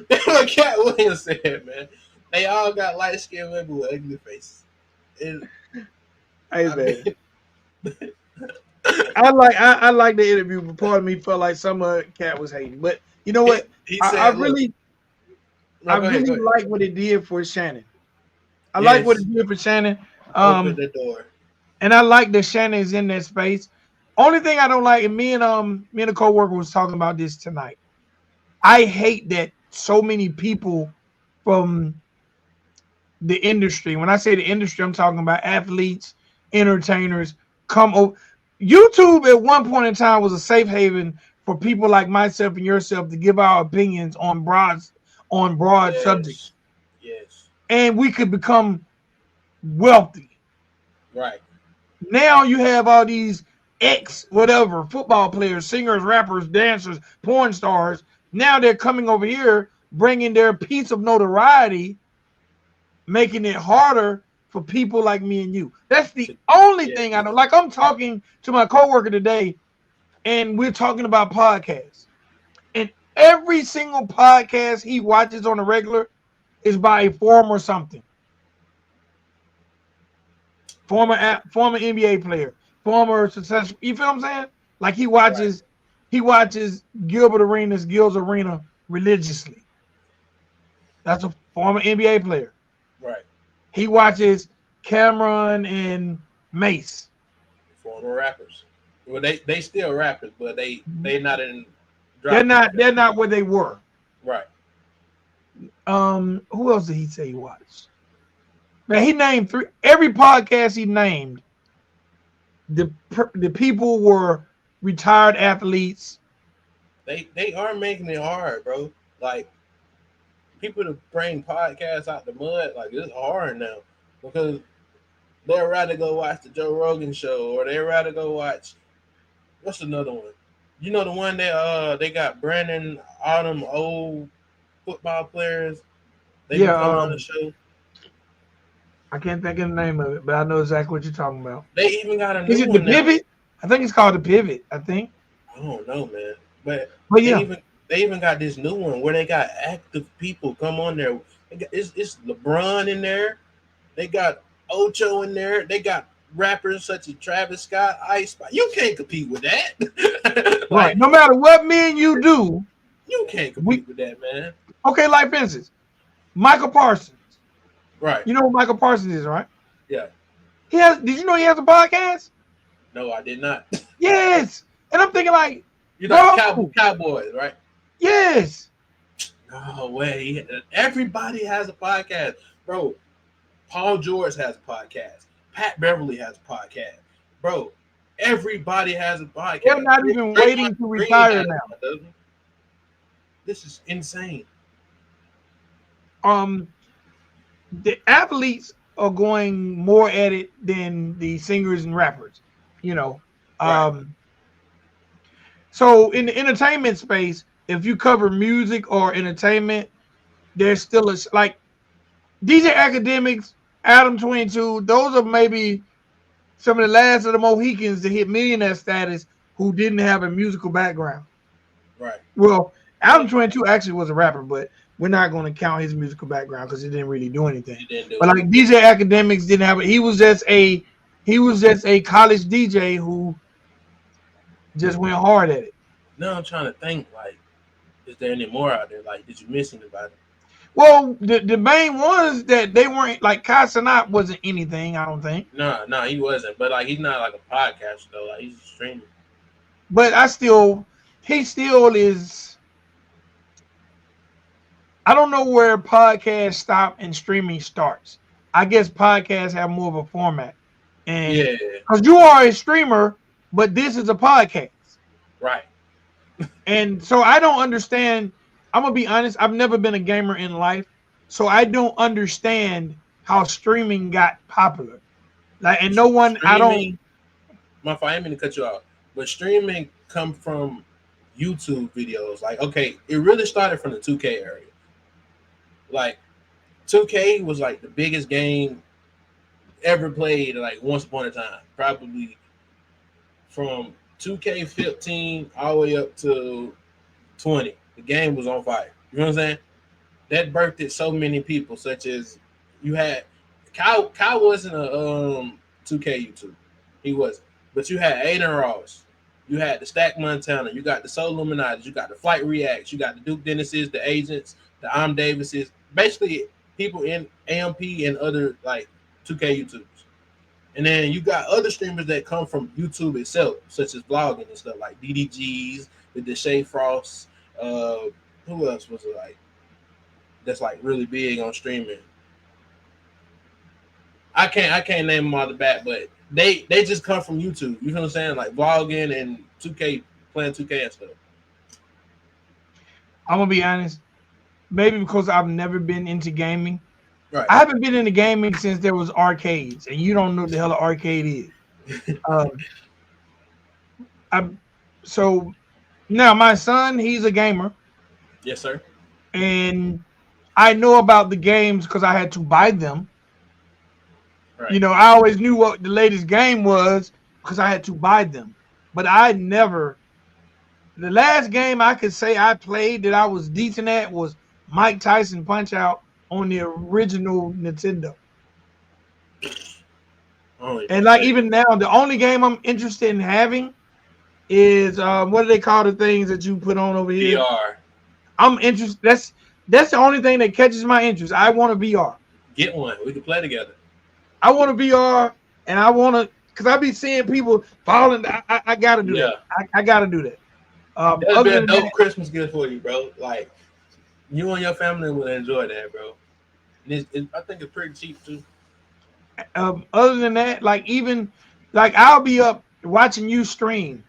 That's what Cat Williams said, man. They all got light skinned women with ugly faces. Hey man, I like the interview, but part of me felt like some of Cat was hating. But you know what? He I said, really go ahead. like what it did for Shannon. I Yes. like what it did for Shannon. Open the door. And I like that Shannon is in that space. Only thing I don't like, and me and a coworker was talking about this tonight. I hate that so many people from the industry. When I say the industry, I'm talking about athletes, entertainers. Come over. YouTube at one point in time was a safe haven for people like myself and yourself to give our opinions on broad subjects, Yes. Yes. and we could become wealthy. Right. Now you have all these ex whatever football players, singers, rappers, dancers, porn stars. Now they're coming over here, bringing their piece of notoriety, making it harder for people like me and you. That's the only Yeah. thing I know. Like I'm talking to my coworker today, and we're talking about podcasts. And every single podcast he watches on a regular is by a former something. Former NBA player, former successful. You feel what I'm saying? Like Right. he watches Gil's Arena religiously. That's a former NBA player. Right. He watches Cameron and Mace. Former rappers. Well, they still rappers, but they not in They're drop not music. they're not what they were. Right. Who else did he say he watched? Man, he named three. Every podcast he named, the people were retired athletes. They are making it hard, bro. Like people to bring podcasts out the mud, like it's hard now because they'd rather go watch the Joe Rogan show or they'd rather go watch what's another one? You know the one that they got Brandon, all them old football players. They be Yeah, coming on the show. I can't think of the name of it, but I know exactly what you're talking about. They even got a Is new it the one now. Pivot? I think it's called the Pivot. I think. I don't know, man. But But they yeah, even they even got this new one where they got active people come on there. It's LeBron in there. They got Ocho in there. They got rappers such as Travis Scott, Ice Spice. You can't compete with that. right. Like No matter what me and you do, you can't we compete with that, man. okay. Like for instance, Michael Parsons. Right? You know what Michael Parsons is, right? Yeah. He has. Did you know he has a podcast? No, I did not. Yes. And I'm thinking like, You like bro, Cowboys, right? yes. No way. Everybody has a podcast, bro. Paul George has a podcast. Pat Beverly has a podcast, bro. Everybody has a They're podcast. not even waiting to Green retire has now. one, doesn't he? This is insane. Um, the athletes are going more at it than the singers and rappers. You know, Right. um, so in the entertainment space, if you cover music or entertainment, there's still a like DJ Academics, Adam 22. Those are maybe some of the last of the Mohicans to hit millionaire status who didn't have a musical background. Right. Well, Adam Yeah. 22 actually was a rapper, but we're not going to count his musical background because he didn't really do anything. He didn't do But it. like DJ Academics didn't have it. He was just a college DJ who just went hard at it. Now I'm trying to think, like, is there any more out there? Like, did you miss anybody? Well, the main ones that they weren't like Kai Cenat wasn't anything, I don't think. No, he wasn't. But like, he's not like a podcaster though. Like, he's a streamer. But he still is. I don't know where podcasts stop and streaming starts. I guess podcasts have more of a format. And Yeah. because you are a streamer, but this is a podcast. Right. And so I don't understand. I'm gonna be honest, I've never been a gamer in life. So I don't understand how streaming got popular. Like and no one I don't Streaming. My fault. I didn't mean to cut you off. But streaming come from YouTube videos. Like, okay, it really started from the 2K area. Like, 2K was like the biggest game ever played. Like once upon a time, probably from 2K15 all the way up to 20. The game was on fire. You know what I'm saying? That birthed so many people, such as you had Kyle wasn't a 2K YouTube. He wasn't. But you had Aiden Ross. You had the Stack Montana. You got the Soul Illuminati. You got the Flight Reacts. You got the Duke Dennises, the Agents, the Am Davises. Basically, people in AMP and other like 2K YouTubers. And then you got other streamers that come from YouTube itself, such as vlogging and stuff like DDGs, the Deshae Frost. Who else was it like? That's like really big on streaming. I can't name them all the bat, but they just come from YouTube. You know what I'm saying? Like vlogging and 2K playing 2K and stuff. I'm gonna be honest. Maybe because I've never been into gaming. Right. I haven't been into gaming since there was arcades, and you don't know what the hell an arcade is. Um, I so now my son, he's a gamer, Yes, sir. and I know about the games because I had to buy them. Right. I always knew what the latest game was because I had to buy them. But I never. The last game I could say I played that I was decent at was Mike Tyson Punch Out on the original Nintendo. I don't even And want to like play even now, the only game I'm interested in having is what do they call the things that you put on over here? VR. I'm interested. That's the only thing that catches my interest. I want a VR. Get one. We can play together. I want a VR, and I want to because I be seeing people falling. I got to do Yeah. that. I got to do that. That'd be Other a than dope that, Christmas gift for you, bro. Like you and your family will enjoy that, bro. I think it's pretty cheap too. other than that, like even like I'll be up watching you stream,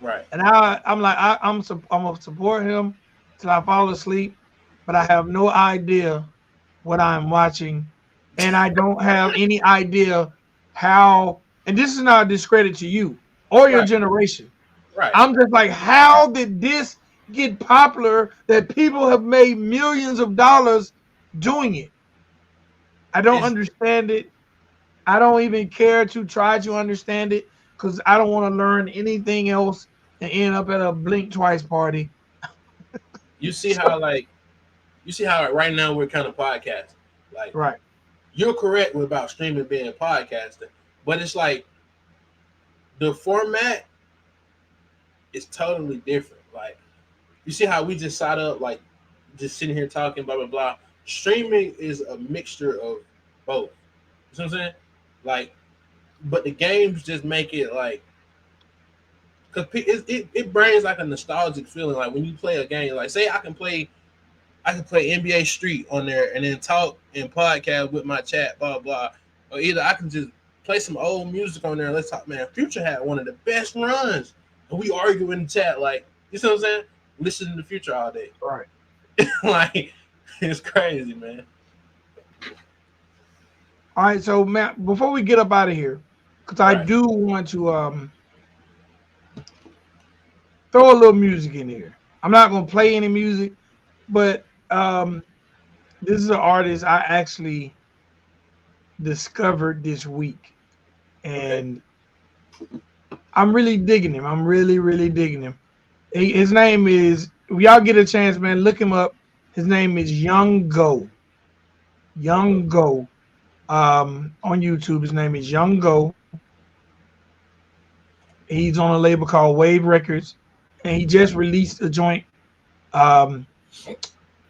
Right. and I'm like I'm gonna support him till I fall asleep, but I have no idea what I'm watching, and I don't have any idea how. And this is not a discredit to you or your Right. generation. Right. I'm just like, how did this get popular that people have made millions of dollars doing it? I don't It's understand it. I don't even care to try to understand it because I don't want to learn anything else and end up at a blink twice party. you see So, how like you see how right now we're kind of podcasting. Like right, you're correct about streaming being podcasting, but it's like the format is totally different. Like you see how we just sat up, like just sitting here talking, blah blah blah. Streaming is a mixture of both. You know what I'm saying? Like, but the games just make it like because it brings like a nostalgic feeling. Like when you play a game, like say I can play NBA Street on there and then talk and podcast with my chat, blah blah. Or either I can just play some old music on there and let's talk. Man, Future had one of the best runs, and we argue in the chat like you know what I'm saying. Listen to Future all day, right. like it's crazy, man. All right. So, Matt, before we get up out of here, because I Right. do want to throw a little music in here. I'm not gonna play any music, but this is an artist I actually discovered this week, Okay. and I'm really digging him. I'm really, really digging him. His name is. If y'all get a chance, man, look him up. His name is Young Go. Okay. Young Go. On YouTube, his name is Young Go. He's on a label called Wave Records, and he just released a joint. Um,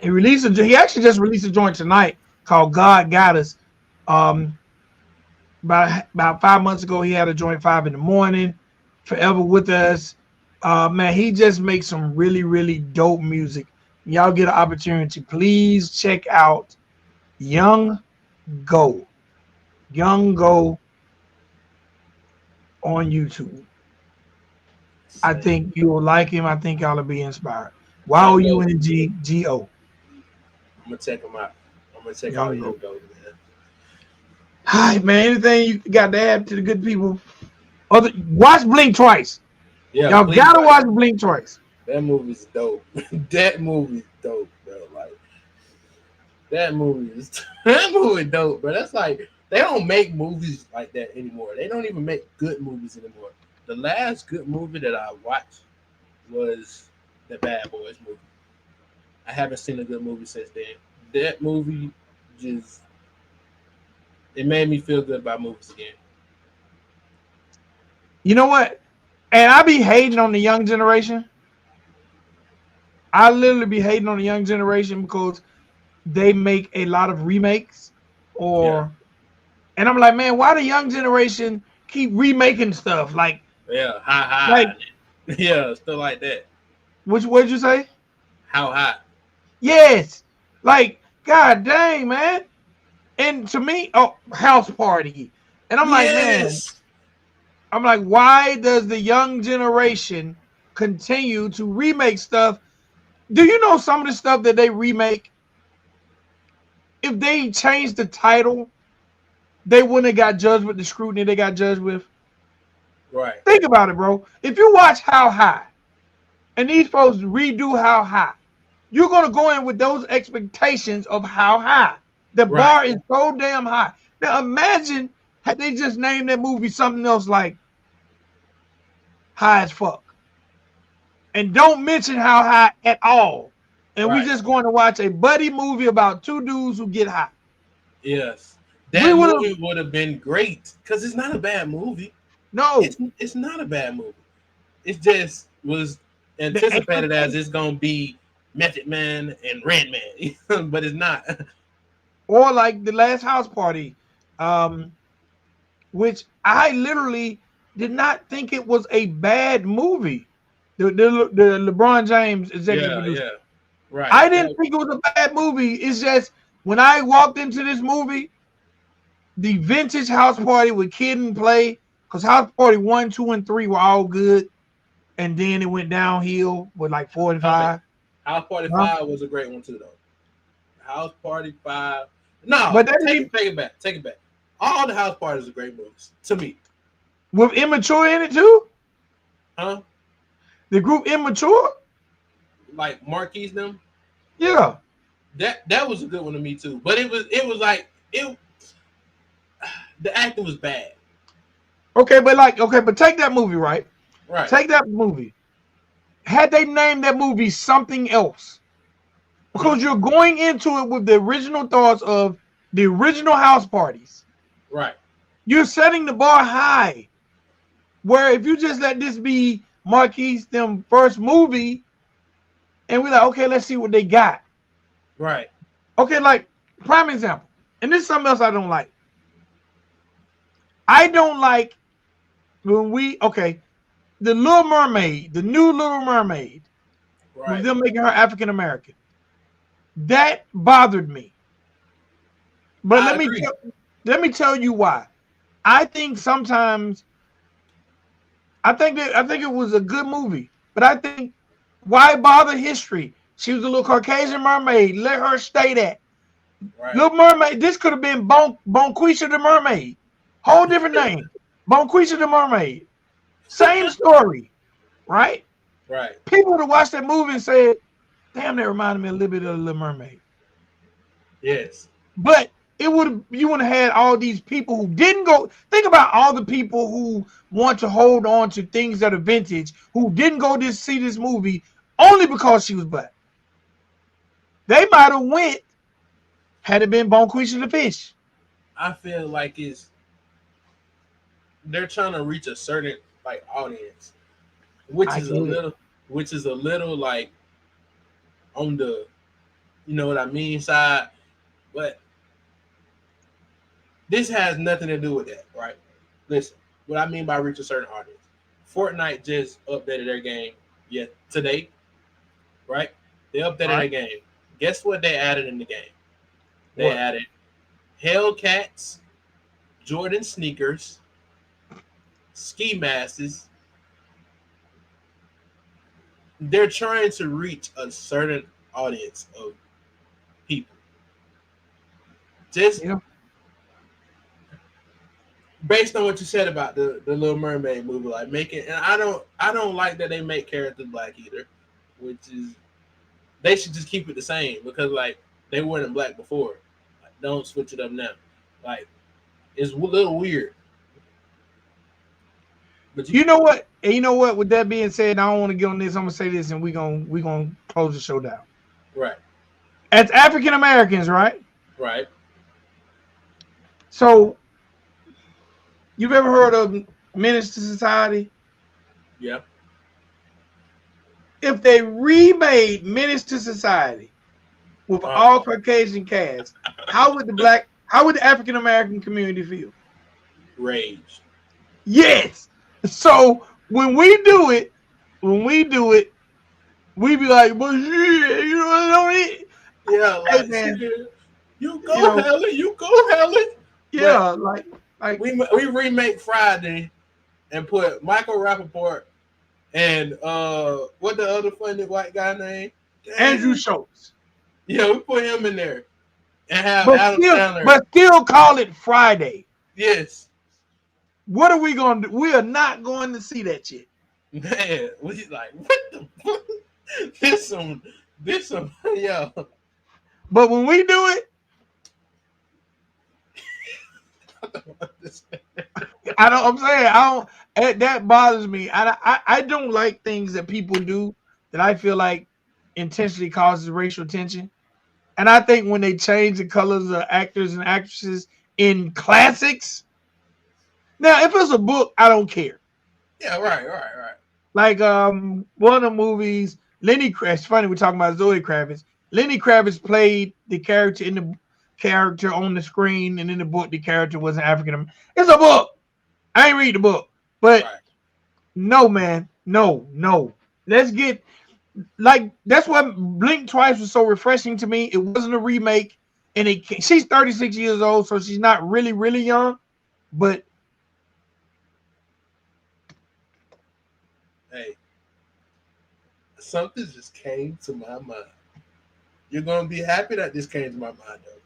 he actually just released a joint tonight called God Got Us. Um, about 5 months ago, he had a joint 5 in the morning. Forever with Us. Man, he just makes some really, really dope music. Y'all get an opportunity, please check out Young Go. Young Go on YouTube. I Say, think you will like him. I think y'all will be inspired. Young Goat. YOUNGGO. I'm gonna check him out. I'm gonna check out Young Young Go. Goat, man. Hi, man. Anything you got to add to the good people? Watch Blink twice. Yeah, Y'all Blink gotta twice. watch Blink twice. That movie's dope. That movie's dope, bro. Like that movie is that movie dope, bro. That's like they don't make movies like that anymore. They don't even make good movies anymore. The last good movie that I watched was the Bad Boys movie. I haven't seen a good movie since then. That movie just it made me feel good about movies again. You know what? And I be hating on the young generation. I literally be hating on the young generation because they make a lot of remakes Yeah, and I'm like, man, why the young generation keep remaking stuff? yeah, high Like high, yeah, stuff like that. which what'd you say? How high? Yes. Like, god dang, man. And to me, oh, House Party. And I'm like, man, Yes. I'm like, why does the young generation continue to remake stuff? Do you know some of the stuff that they remake? If they changed the title, they wouldn't have got judged with the scrutiny they got judged with. Right. Think about it, bro. If you watch How High and these folks redo How High, you're gonna go in with those expectations of How High. The Right. bar is so damn high. Now imagine had they just named that movie something else like High as Fuck. And don't mention How High at all. And we Right. just going to watch a buddy movie about two dudes who get high. Yes. We That would have movie would have been great because it's not a bad movie. no It's not a bad movie. It just was the anticipated as it's gonna be Method Man and Redman, but it's not. or like the last house party, which I literally did not think it was a bad movie. The LeBron James executive Yeah, producer. yeah, right. I didn't think it was a bad movie. It's just when I walked into this movie, the vintage house party with Kid and Play, because house party 1, 2, and 3 were all good, and then it went downhill with like 4 and I mean, 5. House Party Huh? 5 was a great one too, though. House Party 5. No, But that take it back. Take it back. All the House Parties are great movies to me. with Immature in it too. Huh? The group Immature, Like Marquise them. yeah. That was a good one to me too. But it was like it. The acting was bad. Okay, but take that movie, right? Right. Take that movie. Had they named that movie something else, because you're going into it with the original thoughts of the original house parties. Right. You're setting the bar high. Where if you just let this be Marquise them first movie, and we're like, okay, let's see what they got. Right. Okay, like prime example, and this is something else I don't like. I don't like when the Little Mermaid, the new Little Mermaid, Right. with them making her African American. That bothered me. But I let me tell you why. I think sometimes I think it was a good movie, but I think why bother history? She was a little Caucasian mermaid. Let her stay that. Right. Little Mermaid. This could have been Bonquisha the Mermaid. Whole different name. Bonquisha the Mermaid. Same story, right? Right. People would have watched that movie and said, "Damn, that reminded me a little bit of the Little Mermaid." Yes. But you would have had all these people who didn't go. Think about all the people who want to hold on to things that are vintage, who didn't go to see this movie only because she was black. They might have went had it been Bonquisha the Fish. I feel like they're trying to reach a certain like audience, which I is get it. which is a little like on the you know what I mean side, but this has nothing to do with that, right? Listen, what I mean by reach a certain audience. Fortnite just updated their game today, right? They updated their game. Guess what they added in the game? They added Hellcats, Jordan sneakers, ski masks. They're trying to reach a certain audience of people. Just based on what you said about the Little Mermaid movie, like making, and I don't like that they make characters black either, which is they should just keep it the same because like they weren't in black before. Like, don't switch it up now. Like it's a little weird. But you know what? And you know what? With that being said, I don't want to get on this. I'm gonna say this, and we're gonna close the show down. Right. As African Americans, right? Right. So, you've ever heard of Menace to Society? Yeah. If they remade Menace to Society with all Caucasian cast, how would the African American community feel? Rage. Yes. So when we do it, we be like, but yeah, you know what I mean? Yeah, like hey, man. You You go, know, Helen. You go, Helen. But yeah, like we remake Friday and put Michael Rappaport and what the other funny white guy name? Andrew Dang. Schultz. Yeah, we put him in there and have But Adam still, Sandler. but still call it Friday. Yes, What are we gonna do? We are not going to see that shit. man. We like what the fuck? This some yeah. But when we do it, I don't. I'm saying I don't. That bothers me. I don't like things that people do that I feel like intentionally causes racial tension. And I think when they change the colors of actors and actresses in classics, now if it's a book, I don't care. Yeah, right. Like one of the movies, Lenny Kravitz. It's funny we're talking about Zoe Kravitz. Lenny Kravitz played the character in the character on the screen, and in the book the character was an African American. It's a book. I ain't read the book, but Right. no, man, no. Let's get like that's what Blink Twice was so refreshing to me. It wasn't a remake, and she's 36 years old, so she's not really young, but Hey, something just came to my mind. You're gonna be happy that this came to my mind, though.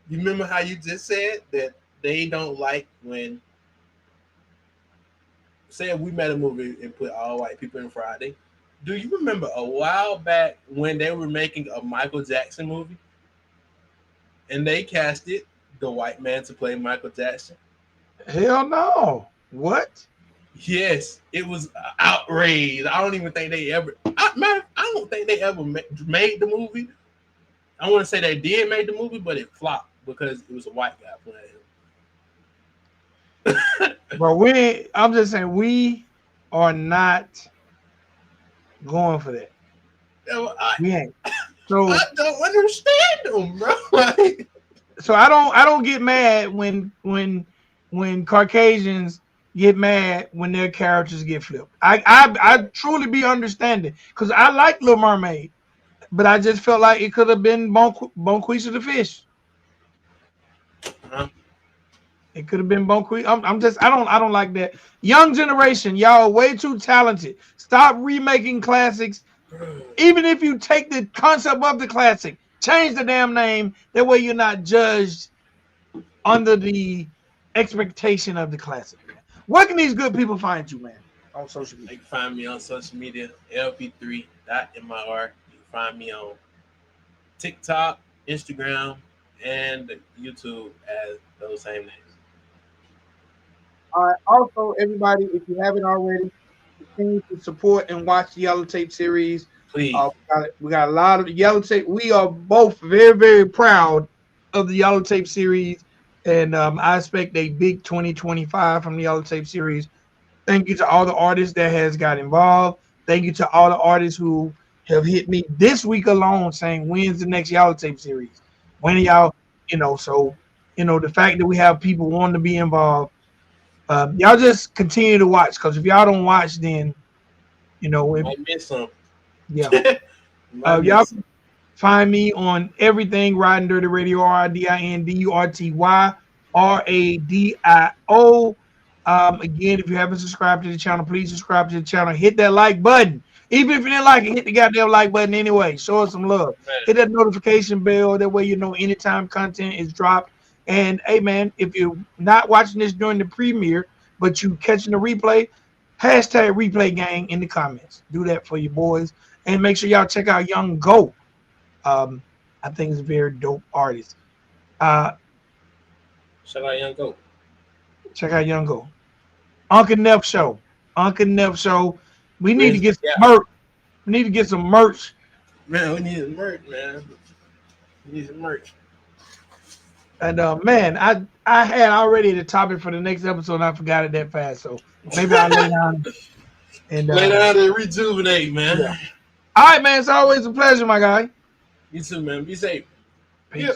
You remember how you just said that they don't like when, say, if we made a movie and put all white people in Friday. Do you remember a while back when they were making a Michael Jackson movie and they casted the white man to play Michael Jackson? hell no. What? Yes, it was outraged. I don't even think they ever. I don't think they ever made the movie. I want to say they did make the movie, but it flopped because it was a white guy playing him. But I'm just saying we are not going for that. I, We ain't. I So don't understand them, bro. Like, so I don't get mad when Caucasians get mad when their characters get flipped. I truly be understanding because I like Little Mermaid, but I just felt like it could have been Bonquisha the fish. huh? It could have been Bonquisha. I'm just I don't like that. Young generation, y'all are way too talented. Stop remaking classics. Even if you take the concept of the classic, change the damn name. That way you're not judged under the expectation of the classic. Where can these good people find you, man? On social You media. can find me on social media, lp3.mir. You can find me on TikTok, Instagram, and YouTube as those same names. All right. Also, everybody, if you haven't already, continue to support and watch the Yellow Tape series. Please. We got a lot of Yellow Tape. We are both very proud of the Yellow Tape series, and I expect a big 2025 from the Yellow Tape series. Thank you to all the artists that has got involved. Thank you to all the artists who have hit me this week alone saying, when's the next Yellow Tape series? When are y'all, so, the fact that we have people wanting to be involved, y'all just continue to watch because if y'all don't watch, then, Might miss some. yeah. Might Y'all miss. find me on everything Riding Dirty Radio, RIDINDURTYRADIO. Again, if you haven't subscribed to the channel, please subscribe to the channel. Hit that like button. Even if you didn't like it, hit the goddamn like button anyway. Show us some love. Hit that notification bell. That way you know anytime content is dropped. And hey, man, if you're not watching this during the premiere, but you catching the replay, hashtag replay gang in the comments. Do that for your boys. And make sure y'all check out Young Go. I think he's a very dope artist. Shout out Young Goat. Check out Young Go. UNK and NEF show. UNK and NEF show. We need to Bridge get the some gap. merch. We need to get some merch. Man, we need some merch, man. We need some merch. And man, I had already the topic for the next episode and I forgot it that fast. So maybe I'll lay down and Lay down and rejuvenate, man. Yeah. All right, man. It's always a pleasure, my guy. You too, man. Be safe. Peace. Yeah.